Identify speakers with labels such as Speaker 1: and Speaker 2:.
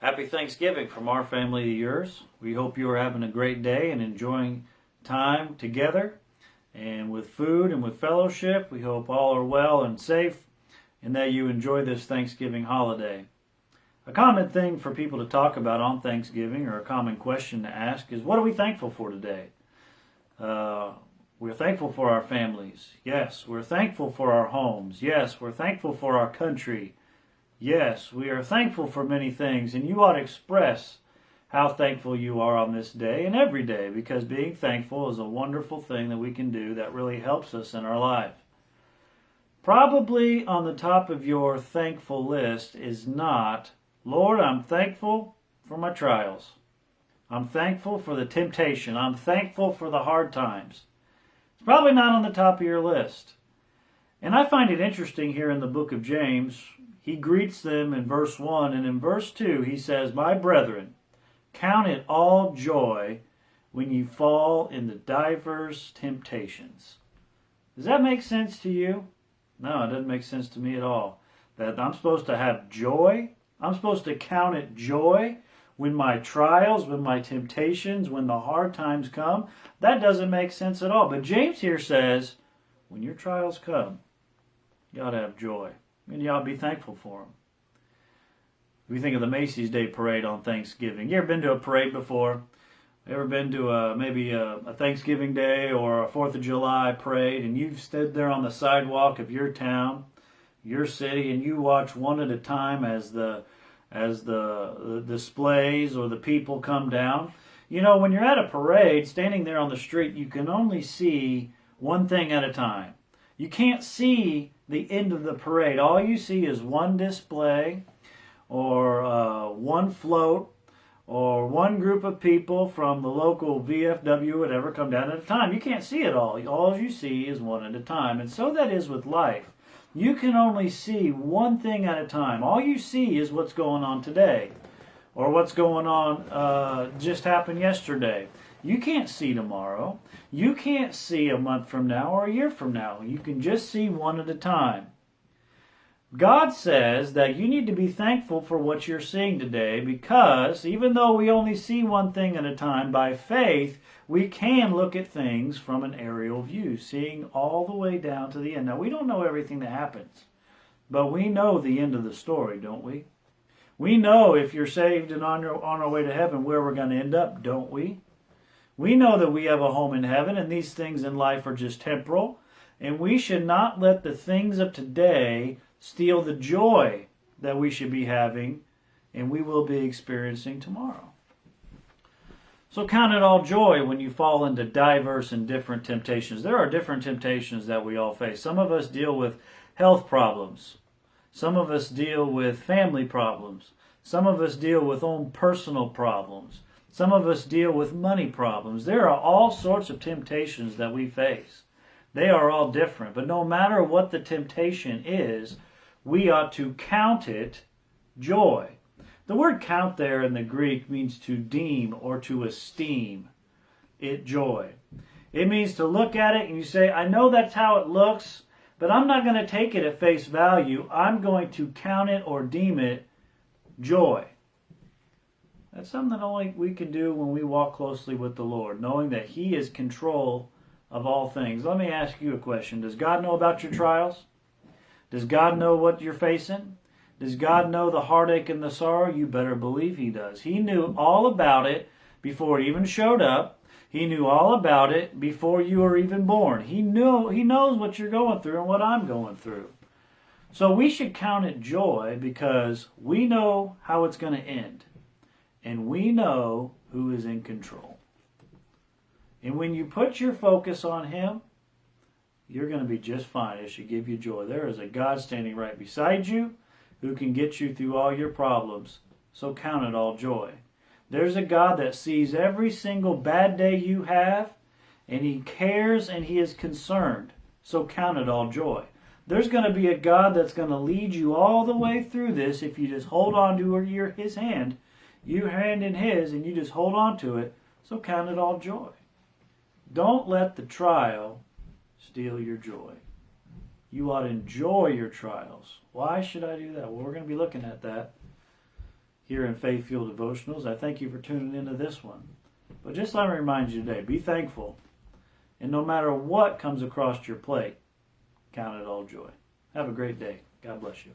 Speaker 1: Happy Thanksgiving from our family to yours. We hope you are having a great day and enjoying time together and with food and with fellowship. We hope all are well and safe and that you enjoy this Thanksgiving holiday. A common thing for people to talk about on Thanksgiving, or a common question to ask, is what are we thankful for today? We're thankful for our families. Yes. We're thankful for our homes. Yes. We're thankful for our country. Yes, we are thankful for many things, and you ought to express how thankful you are on this day and every day, because being thankful is a wonderful thing that we can do that really helps us in our life. Probably on the top of your thankful list is not, Lord, I'm thankful for my trials. I'm thankful for the temptation. I'm thankful for the hard times. It's probably not on the top of your list. And I find it interesting here in the book of James. He greets them in verse 1, and in verse 2 he says, My brethren, count it all joy when you fall into divers temptations. Does that make sense to you? No, it doesn't make sense to me at all. That I'm supposed to have joy? I'm supposed to count it joy when my trials, when my temptations, when the hard times come? That doesn't make sense at all. But James here says, when your trials come, you ought to have joy. And you ought to be thankful for them. We think of the Macy's Day Parade on Thanksgiving. You ever been to a parade before? Ever been to maybe a Thanksgiving Day or a 4th of July parade, and you've stood there on the sidewalk of your town, your city, and you watch one at a time as the displays or the people come down? You know, when you're at a parade, standing there on the street, you can only see one thing at a time. You can't see the end of the parade. All you see is one display or one float or one group of people from the local VFW, whatever, come down at a time. You can't see it all. All you see is one at a time. And so that is with life. You can only see one thing at a time. All you see is what's going on today or what's going on just happened yesterday. You can't see tomorrow. You can't see a month from now or a year from now. You can just see one at a time. God says that you need to be thankful for what you're seeing today, because even though we only see one thing at a time, by faith, we can look at things from an aerial view, seeing all the way down to the end. Now, we don't know everything that happens, but we know the end of the story, don't we? We know if you're saved and on our way to heaven where we're going to end up, don't we? We know that we have a home in heaven, and these things in life are just temporal, and we should not let the things of today steal the joy that we should be having and we will be experiencing tomorrow. So count it all joy when you fall into diverse and different temptations. There are different temptations that we all face. Some of us deal with health problems. Some of us deal with family problems. Some of us deal with own personal problems. Some of us deal with money problems. There are all sorts of temptations that we face. They are all different. But no matter what the temptation is, we ought to count it joy. The word count there in the Greek means to deem or to esteem it joy. It means to look at it and you say, I know that's how it looks, but I'm not going to take it at face value. I'm going to count it or deem it joy. That's something that only we can do when we walk closely with the Lord, knowing that He is in control of all things. Let me ask you a question. Does God know about your trials? Does God know what you're facing? Does God know the heartache and the sorrow? You better believe He does. He knew all about it before it even showed up. He knew all about it before you were even born. He knows what you're going through and what I'm going through. So we should count it joy because we know how it's going to end. And we know who is in control. And when you put your focus on Him, you're going to be just fine. It should give you joy. There is a God standing right beside you who can get you through all your problems. So count it all joy. There's a God that sees every single bad day you have, and He cares and He is concerned. So count it all joy. There's going to be a God that's going to lead you all the way through this if you just hold on to His hand. Your hand in His, and you just hold on to it. So count it all joy. Don't let the trial steal your joy. You ought to enjoy your trials. Why should I do that? Well, we're going to be looking at that here in Faith Fuel Devotionals. I thank you for tuning into this one. But just let me remind you today, be thankful. And no matter what comes across your plate, count it all joy. Have a great day. God bless you.